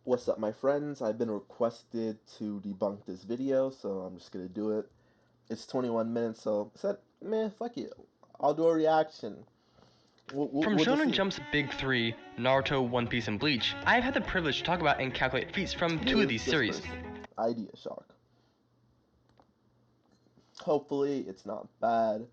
What's up, my friends? I've been requested to debunk this video, so I'm just gonna do it. It's 21 minutes, so I said, man, fuck it. I'll do a reaction. From We'll just Shonen see. Jump's Big Three, Naruto, One Piece, and Bleach, I've had the privilege to talk about and calculate feats from Who two of is these this series. person? Idea shock. Hopefully, it's not bad,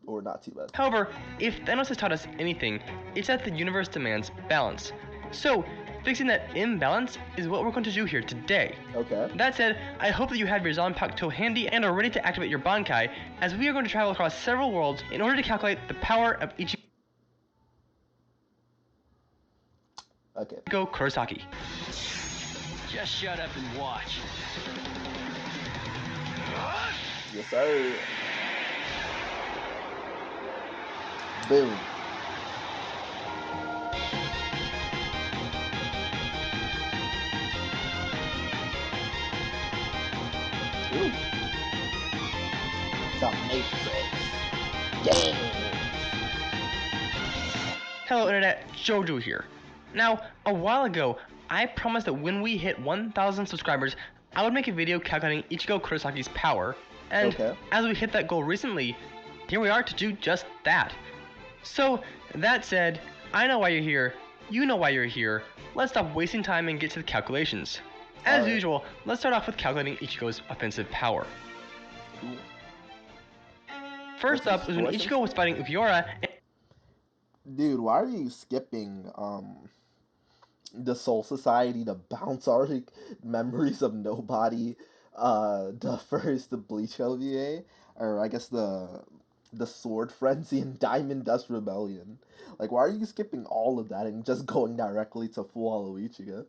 or not too bad. However, if Thanos has taught us anything, it's that the universe demands balance. So, fixing that imbalance is what we're going to do here today. Okay. That said, I hope that you have your Zanpakuto handy and are ready to activate your Bankai, as we are going to travel across several worlds in order to calculate the power of ichigo Okay. Kurosaki. Just shut up and watch. Yes, sir. Boom. Ooh. The Matrix. Damn. Hello Internet, Jojo here. Now, a while ago, I promised that when we hit 1,000 subscribers, I would make a video calculating Ichigo Kurosaki's power, and Okay. as we hit that goal recently, here we are to do just that. So, that said, I know why you're here, you know why you're here, let's stop wasting time and get to the calculations. As Alright. usual, let's start off with calculating Ichigo's offensive power. Cool. First What's up his was when voice? Ichigo was fighting Ukiura. Dude, why are you skipping the Soul Society, the Bounce Arc, Memories of Nobody, the first Bleach OVA, or I guess the Sword Frenzy and Diamond Dust Rebellion? Like, why are you skipping all of that and just going directly to Full Hollow Ichigo?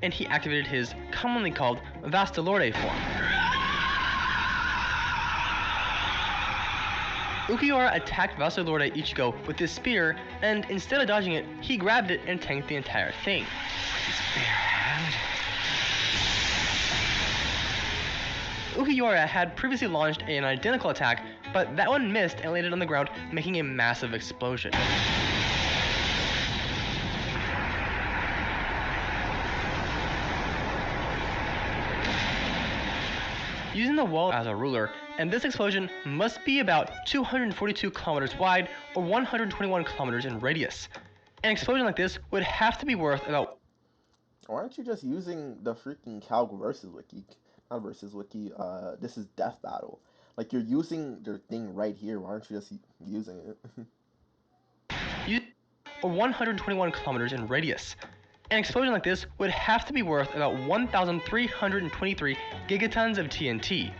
And he activated his commonly called Vastalorde form. Ukiura attacked Vastalorde Ichigo with his spear, and instead of dodging it, he grabbed it and tanked the entire thing. Ukiura had previously launched an identical attack, but that one missed and landed on the ground, making a massive explosion. Using the wall as a ruler, and this explosion must be about 242 kilometers wide or 121 kilometers in radius. An explosion like this would have to be worth about... Why aren't you just using the freaking Calc versus wiki? Not versus wiki, this is Death Battle. Like, you're using your thing right here, why aren't you just using it? or 121 kilometers in radius. An explosion like this would have to be worth about 1,323 gigatons of TNT.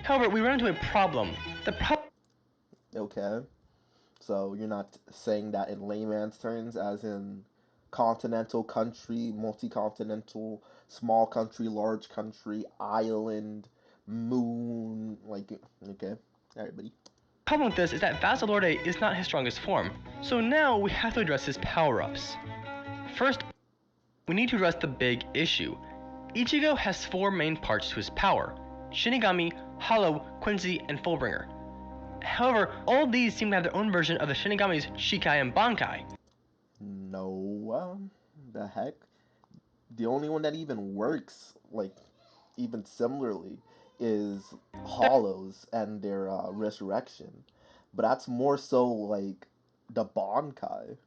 However, we run into a problem. The problem... Okay. So you're not saying that in layman's terms, as in continental country, multi-continental, small country, large country, island, moon, like, okay. Alright, buddy. problem with this is that Vastalorde is not his strongest form, so now we have to address his power-ups. First, we need to address the big issue. Ichigo has 4 main parts to his power: Shinigami, Hollow, Quincy, and Fullbringer. However, all of these seem to have their own version of the Shinigami's Shikai and Bankai. No, the heck? The only one that even works, like, even similarly, is Hollows and their Resurrection. But that's more so, like, the Bankai.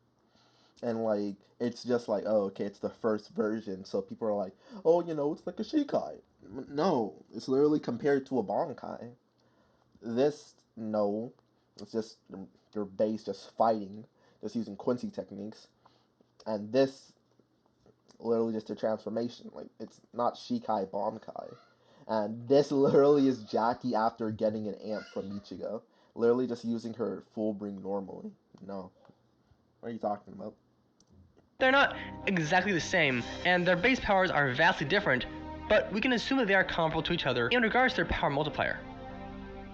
And, like, it's just like, oh, okay, it's the first version, so people are like, oh, it's like a Shikai. No, it's literally compared to a Bankai. This, no, it's just your base just fighting, just using Quincy techniques. And this, literally just a transformation. Like, it's not Shikai Bankai. And this literally is Jackie after getting an amp from Ichigo. Literally just using her full bring normally. No. What are you talking about? They're not exactly the same, and their base powers are vastly different, but we can assume that they are comparable to each other in regards to their power multiplier.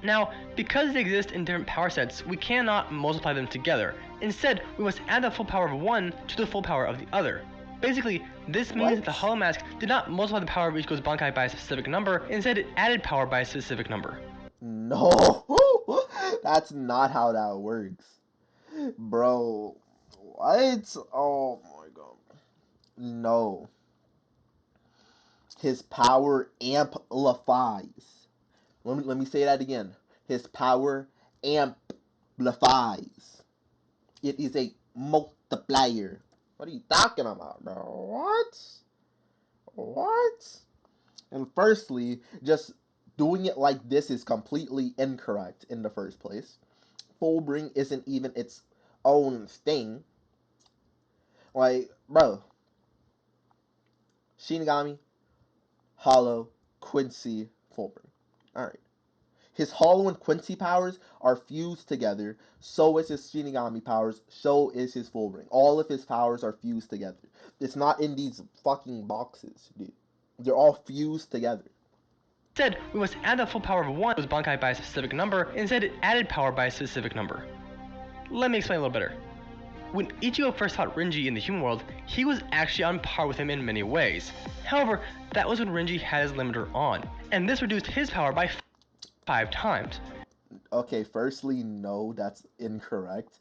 Now, because they exist in different power sets, we cannot multiply them together. Instead, we must add the full power of one to the full power of the other. Basically, this means that the Hollow Mask did not multiply the power of Ichigo's Bankai by a specific number, instead it added power by a specific number. No! That's not how that works. Bro, what? Oh my god. No. His power amplifies. Let me say that again. His power amplifies. It is a multiplier. What are you talking about, bro? What? What? And firstly, just doing it like this is completely incorrect in the first place. Full bring isn't even its own thing. Like, bro, Shinigami, Hollow, Quincy, full bring. Alright. His Hollow and Quincy powers are fused together. So is his Shinigami powers. So is his full bring. All of his powers are fused together. It's not in these fucking boxes, dude. They're all fused together. Instead, we must add the full power of one of those Bankai by a specific number. Instead, it added power by a specific number. Let me explain a little better. When Ichigo first fought Renji in the human world, he was actually on par with him in many ways. However, that was when Renji had his limiter on, and this reduced his power by 5 times. Okay, firstly, no, that's incorrect.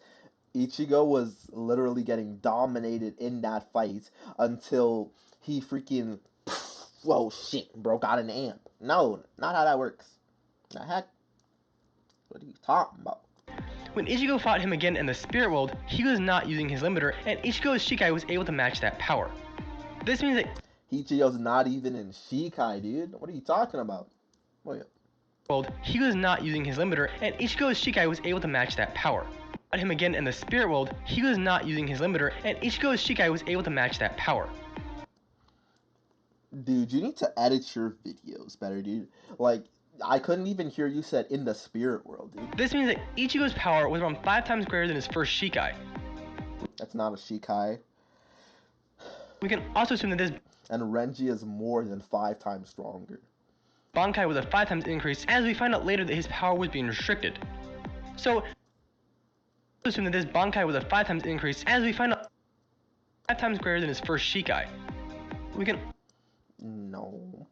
Ichigo was literally getting dominated in that fight until he freaking, whoa, shit, bro, got an amp. No, not how that works. The heck? What are you talking about? When Ichigo fought him again in the spirit world, he was not using his limiter, and Ichigo's Shikai was able to match that power. This means that Ichigo's not even in Shikai, dude. What are you talking about? Wait. He was not using his limiter, and Ichigo's Shikai was able to match that power. Fought him again in the spirit world, he was not using his limiter, and Ichigo's Shikai was able to match that power. Dude, you need to edit your videos better, dude. Like, I couldn't even hear you said in the spirit world, dude. This means that Ichigo's power was around 5 times greater than his first Shikai. That's not a Shikai. We can also assume that this And Renji is more than 5 times stronger. Bankai was a 5 times increase, as we find out later that his power was being restricted. So, assume that this Bankai was a 5 times increase, as we find out 5 times greater than his first Shikai. We can No.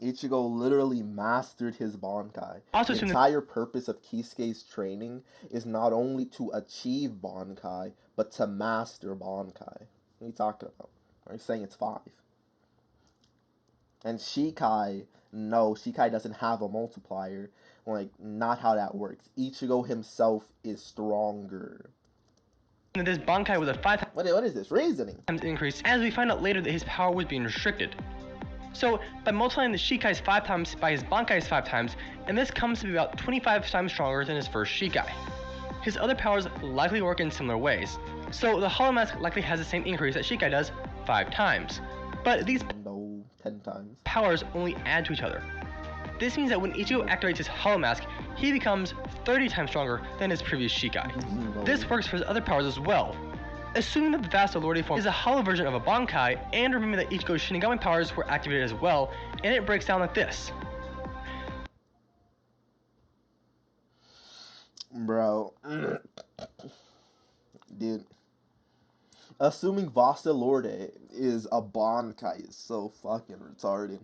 Ichigo literally mastered his Bankai. also The assume that entire purpose of Kisuke's training is not only to achieve Bankai, but to master Bankai. What are you talking about? Are you saying it's 5? And Shikai, no, Shikai doesn't have a multiplier. Like, not how that works. Ichigo himself is stronger. this Bankai was a 5 What is this reasoning? times increase, as we find out later that his power was being restricted. So, by multiplying the Shikai's 5 times by his Bankai's 5 times, and this comes to be about 25 times stronger than his first Shikai. His other powers likely work in similar ways. So, the Hollow Mask likely has the same increase that Shikai does, 5 times. But these No, 10 times. powers only add to each other. This means that when Ichigo activates his Hollow Mask, he becomes 30 times stronger than his previous Shikai. No. This works for his other powers as well. Assuming that the Vast Lorde form is a hollow version of a Bankai, and remember that Ichigo's Shinigami powers were activated as well, and it breaks down like this. Bro. Dude. Assuming Vasta Lorde is a Bankai is so fucking retarded.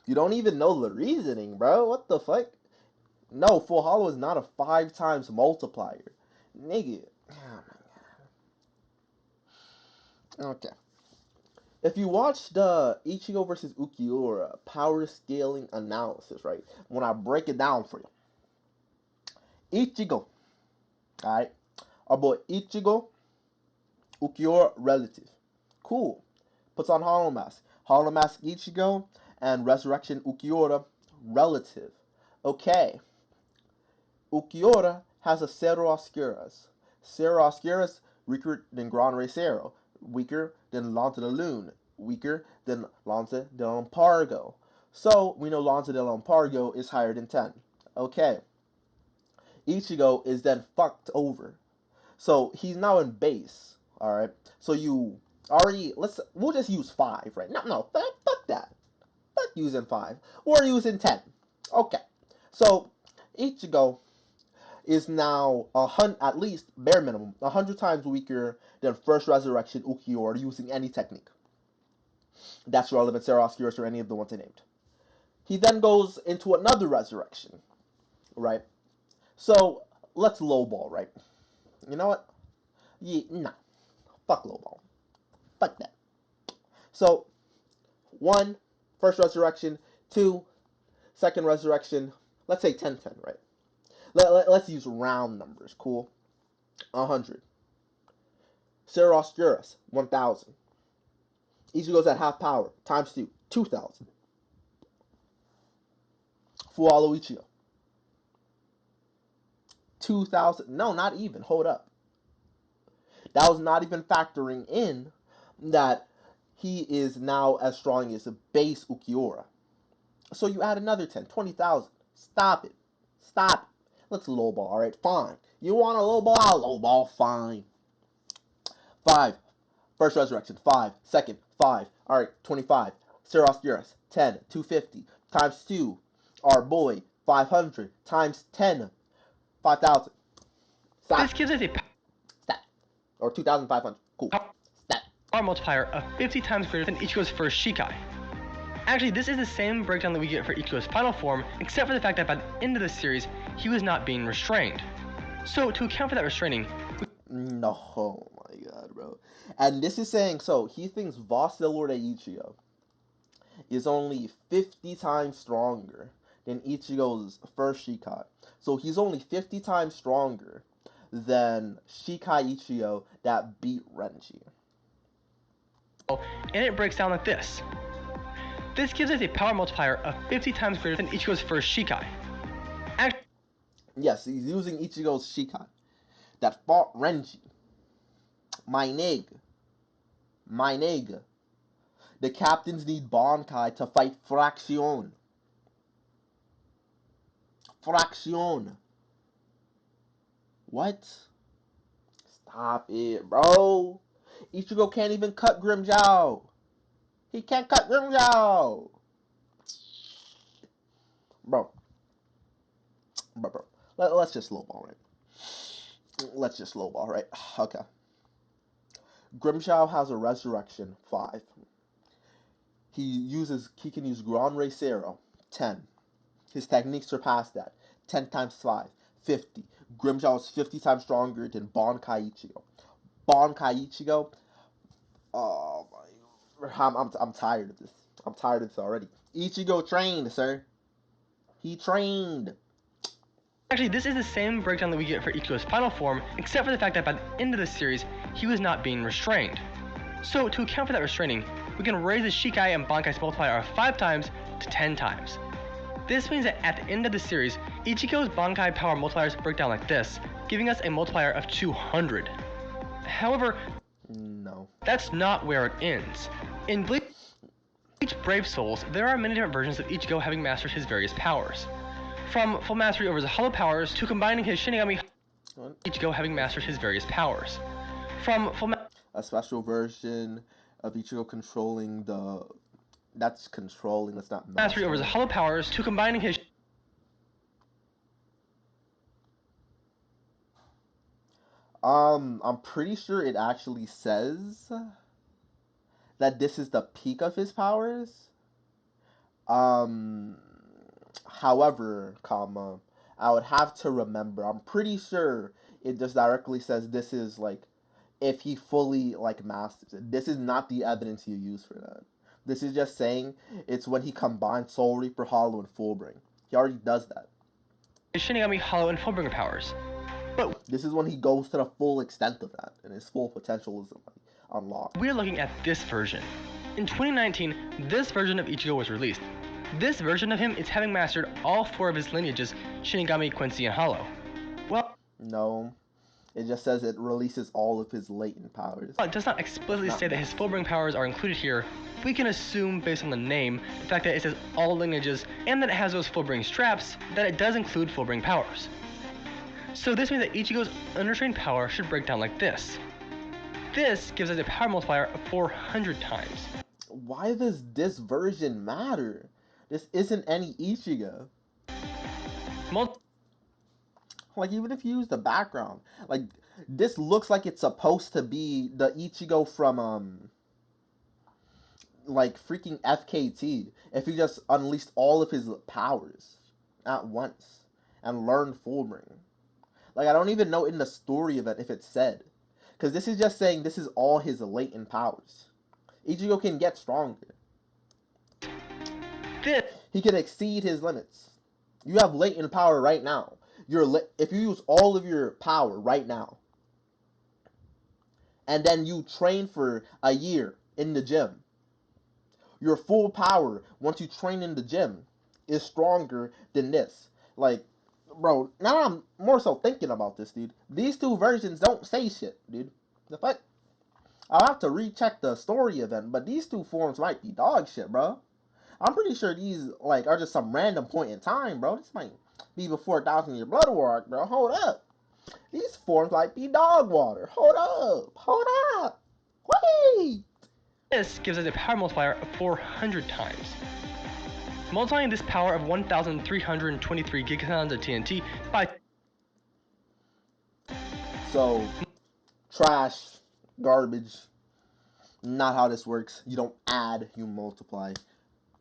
You don't even know the reasoning, bro. What the fuck? No, Full Hollow is not a 5 times multiplier. Nigga. Oh my god. Okay. If you watch the Ichigo versus Ukiura power scaling analysis, right? When I break it down for you. Ichigo. Alright? Our boy Ichigo, Ukiura relative. Cool. Puts on Hollow Mask. Hollow Mask Ichigo and Resurrection Ukiura relative. Okay. Ukiura has a Cero Oscuras. Cero Oscuras weaker than Gran Rey Cero. Weaker than Lanza de Lune. Weaker than Lanza de Lampargo. So, we know Lanza de Lampargo is higher than 10. Okay. Ichigo is then fucked over. So, he's now in base. Alright. So, you already, we'll just use 5, right? No, fuck that. Fuck using 5. We're using 10. Okay. So, Ichigo is now at least bare minimum 100 times weaker than first resurrection Ukiura using any technique that's relevant, Cero Oscuras or any of the ones I named. He then goes into another resurrection, right? So let's lowball, right? You know what? Yeah, nah, fuck lowball. Fuck that. So, 1, first resurrection. 2, second resurrection. Let's say 10-10, right? Let's use round numbers, cool? 100. Seros Juris, 1000. Ichigo's at half power, times 2, 2000. Fualo Ichigo, 2000. No, not even. Hold up. That was not even factoring in that he is now as strong as a base Ukiura. So you add another 10, 20,000. Stop it. Stop it. Let's lowball, alright? Fine. You want a lowball? I'll lowball. Fine. 5. First resurrection. 5. Second. 5. Alright, 25. Seros Juris. 10. 250. Times 2. Our boy. 500. Times 10. 5,000. Stop. This gives us a Stop. Or 2,500. Cool. Stop. power multiplier of 50 times greater than Ichigo's first Shikai. Actually, this is the same breakdown that we get for Ichigo's final form, except for the fact that by the end of the series, he was not being restrained. So, to account for that restraining, No, oh my god, bro. And this is saying, so he thinks Vasilor de Ichigo is only 50 times stronger than Ichigo's first Shikai. So he's only 50 times stronger than Shikai Ichigo that beat Renji. and it breaks down like this. This gives us a power multiplier of 50 times greater than Ichigo's first Shikai. Yes, he's using Ichigo's Shikai that fought Renji. My nigga. My nigga. The captains need Bankai to fight Fraction. Fraction. What? Stop it, bro. Ichigo can't even cut Grimmjow. He can't cut Grimmjow. Bro. Bro. Let's just lowball, right? Let's just lowball, right? Okay. Grimmjow has a resurrection 5. He can use Grand Racero 10. His techniques surpass that. 10 times 5, 50. Grimmjow is 50 times stronger than Bankai Ichigo. Bankai Ichigo, oh my, I'm tired of this. I'm tired of this already. Ichigo trained, sir. He trained. Actually, this is the same breakdown that we get for Ichigo's final form, except for the fact that by the end of the series, he was not being restrained. So, to account for that restraining, we can raise the Shikai and Bankai's multiplier of 5 times to 10 times. This means that at the end of the series, Ichigo's Bankai power multipliers break down like this, giving us a multiplier of 200. However, no, that's not where it ends. In Bleach Brave Souls, there are many different versions of Ichigo having mastered his various powers. From full mastery over his hollow powers to combining his Shinigami, Ichigo having mastered his various powers. From full a special version of Ichigo controlling the... That's controlling, that's not mastery over his hollow powers to combining his... I'm pretty sure it actually says that this is the peak of his powers. However, I would have to remember. I'm pretty sure it just directly says this is like if he fully like masters it. This is not the evidence you use for that. This is just saying it's when he combines Soul Reaper, Hollow, and Fullbring. He already does that. his Shinigami, Hollow, and Fullbringer powers. But this is when he goes to the full extent of that, and his full potential is like, unlocked. We're looking at this version. In 2019, this version of Ichigo was released. This version of him is having mastered all 4 of his lineages, Shinigami, Quincy, and Hollow. Well, no. It just says it releases all of his latent powers. While it does not explicitly say that his Fullbring powers are included here, we can assume, based on the name, the fact that it says all lineages, and that it has those Fullbring straps, that it does include Fullbring powers. So this means that Ichigo's unrestrained power should break down like this. This gives us a power multiplier of 400 times. Why does this version matter? This isn't any Ichigo. Like, even if you use the background, like, this looks like it's supposed to be the Ichigo from, like, freaking FKT. If he just unleashed all of his powers at once and learned Fullbring. Like, I don't even know in the story of it if it said. Because this is just saying this is all his latent powers. Ichigo can get stronger. This He can exceed his limits. You have latent power right now. If you use all of your power right now, and then you train for a year in the gym, your full power once you train in the gym is stronger than this. Like, bro, now I'm more so thinking about this, dude. These two versions don't say shit, dude. The fuck? I'll have to recheck the story event, but these two forms might be dog shit, bro. I'm pretty sure these like are just some random point in time, bro. This might be before 1,000-year blood war arc, bro. Hold up. These forms might be dog water. Hold up. Hold up. Wait. this gives us a power multiplier of 400 times. Multiplying this power of 1,323 gigatons of TNT by So, trash, garbage. Not how this works. You don't add, you multiply.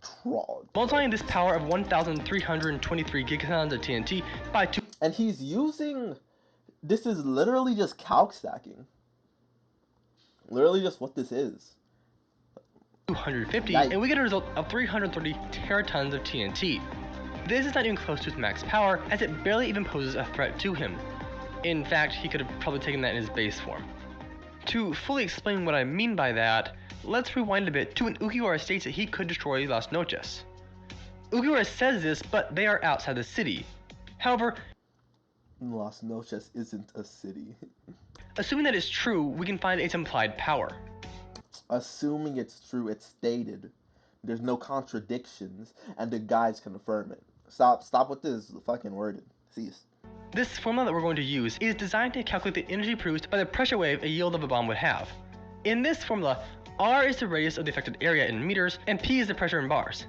Trog. multiplying this power of 1,323 gigatons of TNT by 2. And he's using. This is literally just calc stacking. Literally just what this is. 250, Yikes. and we get a result of 330 teratons of TNT. This is not even close to his max power, as it barely even poses a threat to him. In fact, he could have probably taken that in his base form. To fully explain what I mean by that, let's rewind a bit to when Ukiwara states that he could destroy Las Noches. Ukiwara says this, but they are outside the city. However, Las Noches isn't a city. assuming that is true, we can find its implied power. Assuming it's true, it's stated. There's no contradictions, and the guys confirm it. Stop with this fucking wording. Cease. This formula that we're going to use is designed to calculate the energy produced by the pressure wave a yield of a bomb would have. In this formula, R is the radius of the affected area in meters, and P is the pressure in bars.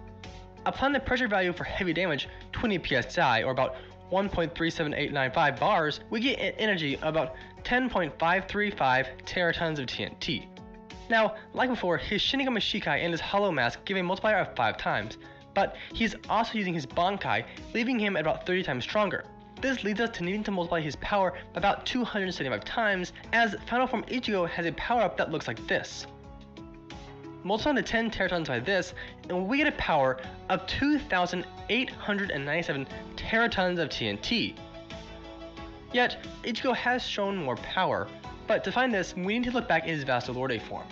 Applying the pressure value for heavy damage, 20 psi, or about 1.37895 bars, we get an energy of about 10.535 teratons of TNT. Now, like before, his Shinigami Shikai and his Hollow Mask give a multiplier of 5 times, but he's also using his Bankai, leaving him at about 30 times stronger. This leads us to needing to multiply his power by about 275 times, as Final Form Ichigo has a power-up that looks like this. Multiply the 10 teratons by this, and we get a power of 2,897 teratons of TNT. Yet, Ichigo has shown more power, but to find this, we need to look back at his Vastalorde form.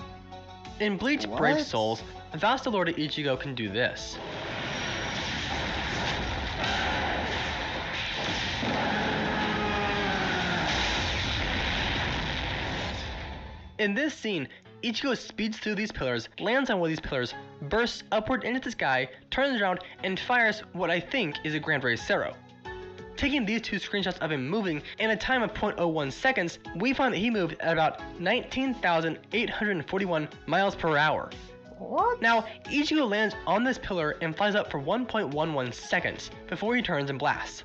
In Bleach Brave What? Souls, Vastalorde Ichigo can do this. In this scene, Ichigo speeds through these pillars, lands on one of these pillars, bursts upward into the sky, turns around, and fires what I think is a Grand Bracero. Taking these two screenshots of him moving in a time of 0.01 seconds, we find that he moved at about 19,841 miles per hour. What? Now, Ichigo lands on this pillar and flies up for 1.11 seconds before he turns and blasts.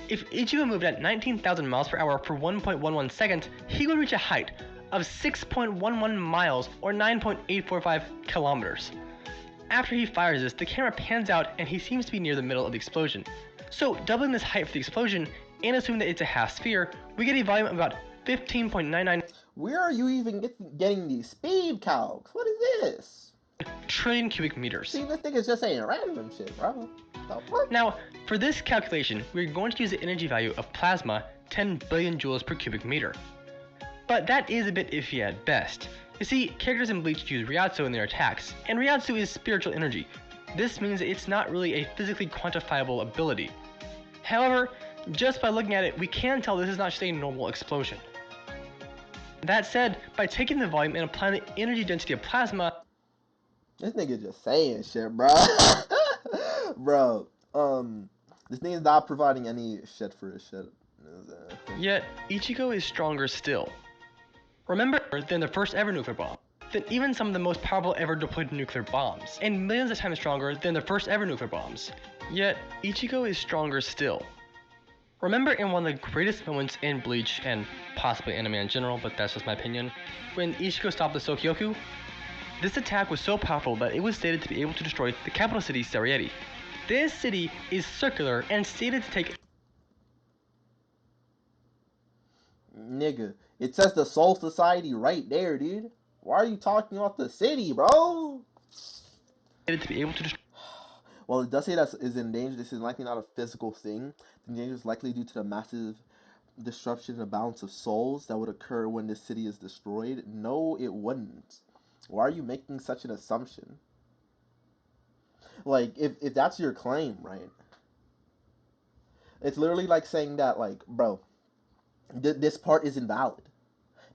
If Ichigo moved at 19,000 miles per hour for 1.11 seconds, he would reach a height of 6.11 miles or 9.845 kilometers. After he fires this, the camera pans out and he seems to be near the middle of the explosion. So, doubling this height for the explosion, and assuming that it's a half sphere, we get a volume of about 15.99 Where are you even getting these speed calcs? What is this? trillion cubic meters. See, this thing is just saying random shit, bro. The fuck? Now, for this calculation, we're going to use the energy value of plasma, 10 billion joules per cubic meter. But that is a bit iffy at best. You see, characters in Bleach use Ryatsu in their attacks, and Ryatsu is spiritual energy. This means that it's not really a physically quantifiable ability. However, just by looking at it, we can tell this is not just a normal explosion. That said, by taking the volume and applying the energy density of plasma, This nigga just saying shit, bro. Bro, this nigga's not providing any shit for his shit. yet Ichigo is stronger still. Remember than the first ever nuclear bomb, than even some of the most powerful ever deployed nuclear bombs, and millions of times stronger than the first ever nuclear bombs. Yet Ichigo is stronger still. Remember in one of the greatest moments in Bleach, and possibly anime in general, but that's just my opinion, when Ichigo stopped the Sokyoku? This attack was so powerful that it was stated to be able to destroy the capital city, Serieti. This city is circular and stated to take... Nigga, it says the Soul Society right there, dude. Why are you talking about the city, bro? To be able to destroy Well, it does say that is in danger. This is likely not a physical thing. The danger is likely due to the massive disruption in the balance of souls that would occur when the city is destroyed. No, it wouldn't. Why are you making such an assumption? Like, if that's your claim, right? It's literally like saying that, like, bro, this part is invalid.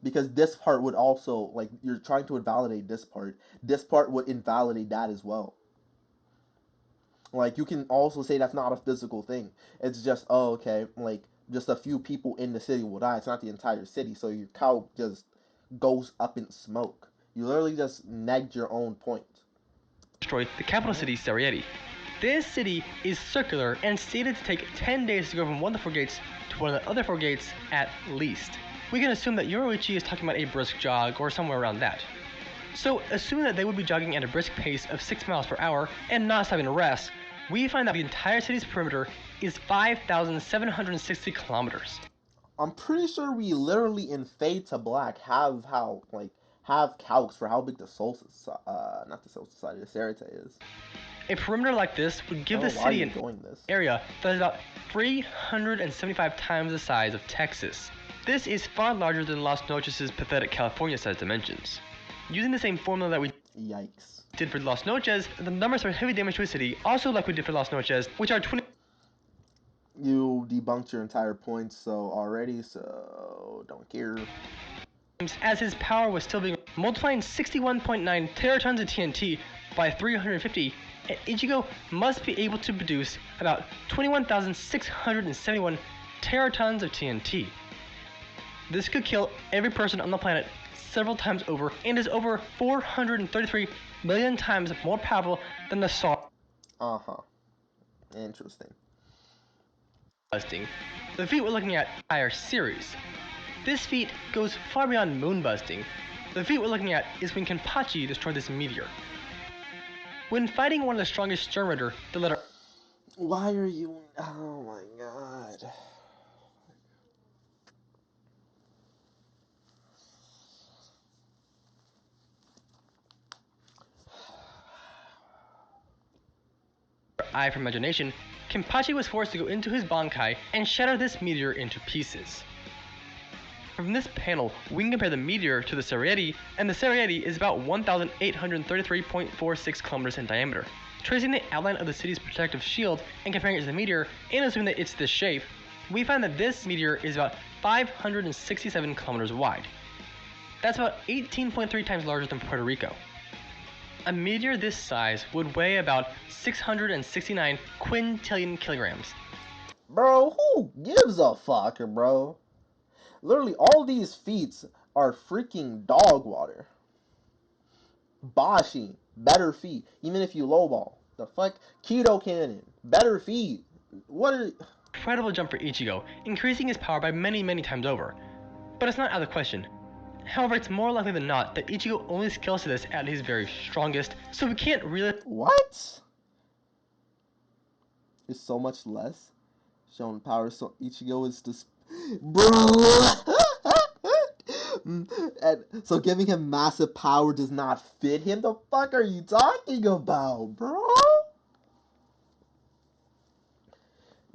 Because this part would also, like, you're trying to invalidate this part. This part would invalidate that as well. Like, you can also say that's not a physical thing. It's just, oh, okay, like, just a few people in the city will die. It's not the entire city, so your cow just goes up in smoke. You literally just negged your own point. the capital city, Serieti. This city is circular and stated to take 10 days to go from one of the four gates to one of the other four gates at least. We can assume that Yoruichi is talking about a brisk jog or somewhere around that. So, assuming that they would be jogging at a brisk pace of 6 miles per hour and not stopping to rest, we find that the entire city's perimeter is 5,760 kilometers. I'm pretty sure we literally in Fade to Black have calcs for how big the not the Soul Society, the Serite is. A perimeter like this would give the city an area that is about 375 times the size of Texas. This is far larger than Las Noches' pathetic California-sized dimensions. Using the same formula that we did for Las Noches, the numbers for heavy damage to a city also like we did for Las Noches, which are 20. You debunked your entire point already, so don't care. As his power was still being multiplying 61.9 teratons of TNT by 350, and Ichigo must be able to produce about 21,671 teratons of TNT. This could kill every person on the planet several times over and is over 433 million times more powerful than the Star. Interesting. Busting. The feat we're looking at entire series. This feat goes far beyond moon busting. The feat we're looking at is when Kenpachi destroyed this meteor. When fighting one of the strongest Sternritter, the letter. Why are you? Oh my god. Eye for imagination, Kenpachi was forced to go into his Bankai and shatter this meteor into pieces. From this panel, we can compare the meteor to the Serieti, and the Serieti is about 1,833.46 kilometers in diameter. Tracing the outline of the city's protective shield and comparing it to the meteor, and assuming that it's this shape, we find that this meteor is about 567 kilometers wide. That's about 18.3 times larger than Puerto Rico. A meteor this size would weigh about 669 quintillion kilograms. Bro, who gives a fuck, bro? Literally, all these feats are freaking dog water. Bashi, better feat. Even if you lowball. The fuck? Keto Cannon, better feat. What are... Incredible jump for Ichigo, increasing his power by many, many times over. But it's not out of the question. However, it's more likely than not that Ichigo only scales to this at his very strongest, so we can't really... What? It's so much less? Showing power, so Ichigo is just... Bro! And so giving him massive power does not fit him? The fuck are you talking about, bro?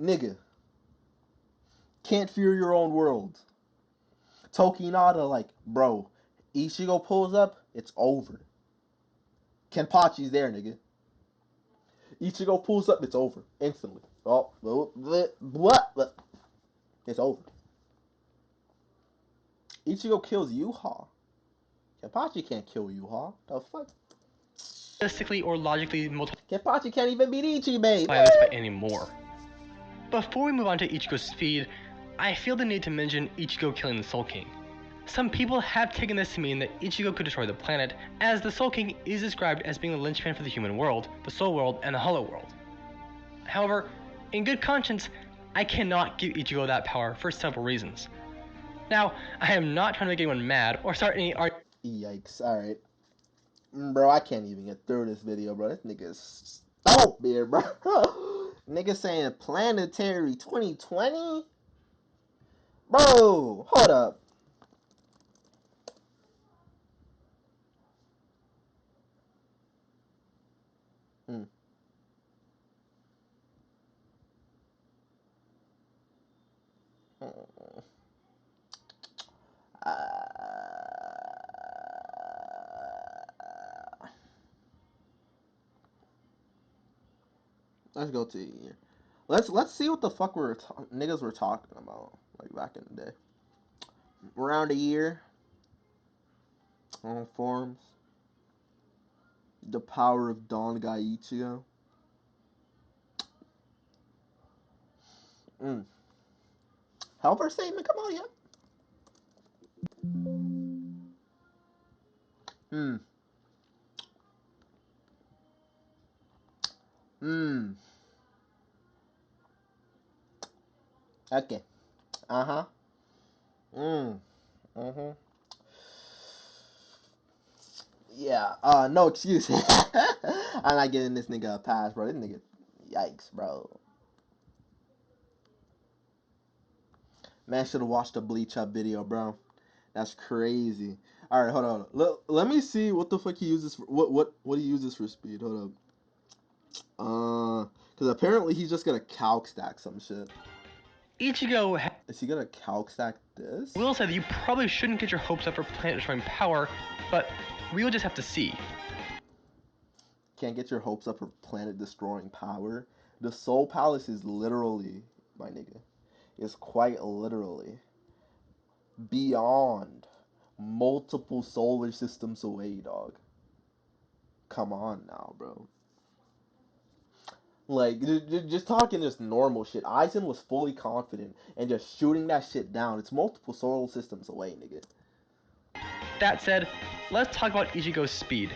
Nigga. Can't fear your own world. Tokinada, like, bro, Ichigo pulls up, it's over. Kenpachi's there, nigga. Ichigo pulls up, it's over. Instantly. Oh, what? It's over. Ichigo kills Yuha. Kenpachi can't kill Yuha. The fuck? Realistically or logically multiply Kenpachi can't even beat Ichibei. this by any more. Before we move on to Ichigo's speed, I feel the need to mention Ichigo killing the Soul King. Some people have taken this to mean that Ichigo could destroy the planet, as the Soul King is described as being the linchpin for the human world, the Soul World, and the Hollow World. However, in good conscience, I cannot give Ichigo that power for several reasons. Now, I am not trying to make anyone mad or start any argument. Yikes, alright. Bro, I can't even get through this video, bro. This nigga's stupid, bro. Nigga saying planetary 2020? Bro, hold up. Mm. Mm. Let's go to a year. Let's see what the fuck niggas were talking about like back in the day. Around a year on forums. The power of Don Guy Ichigo. Mm. Helper statement, come on, yeah. Hmm. Hmm. Okay. Uh-huh. Mm. Mm-hmm. Yeah, no excuse. I'm not getting this nigga a pass, bro. This nigga, yikes, bro. Man should have watched the Bleach Up video, bro. That's crazy. All right, hold on. Let me see what the fuck he uses for what he uses for speed. Hold up. Because apparently he's just gonna calc stack some shit. Ichigo Is he gonna calc stack this? will say that you probably shouldn't get your hopes up for planet-destroying power, but we will just have to see. Can't get your hopes up for planet destroying power. The Soul Palace is literally, my nigga, is quite literally beyond multiple solar systems away, dog. Come on now, bro. Like, just talking just normal shit. Aizen was fully confident and just shooting that shit down. It's multiple solar systems away, nigga. That said, let's talk about Ichigo's speed.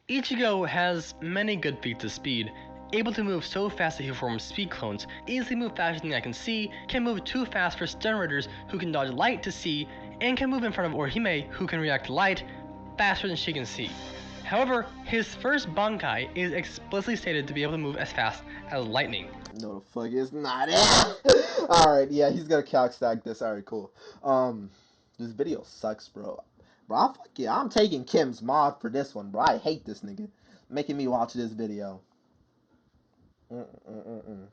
Ichigo has many good feats of speed, able to move so fast that he forms speed clones, easily move faster than I can see, can move too fast for Stern Riders who can dodge light to see, and can move in front of Orihime who can react to light faster than she can see. However, his first Bankai is explicitly stated to be able to move as fast as lightning. No, the fuck is not it. Alright, yeah, he's gonna calc stack this. Alright, cool. This video sucks, bro. Bro, fuck yeah, I'm taking Kim's mod for this one, bro. I hate this nigga making me watch this video. Mm-mm-mm-mm.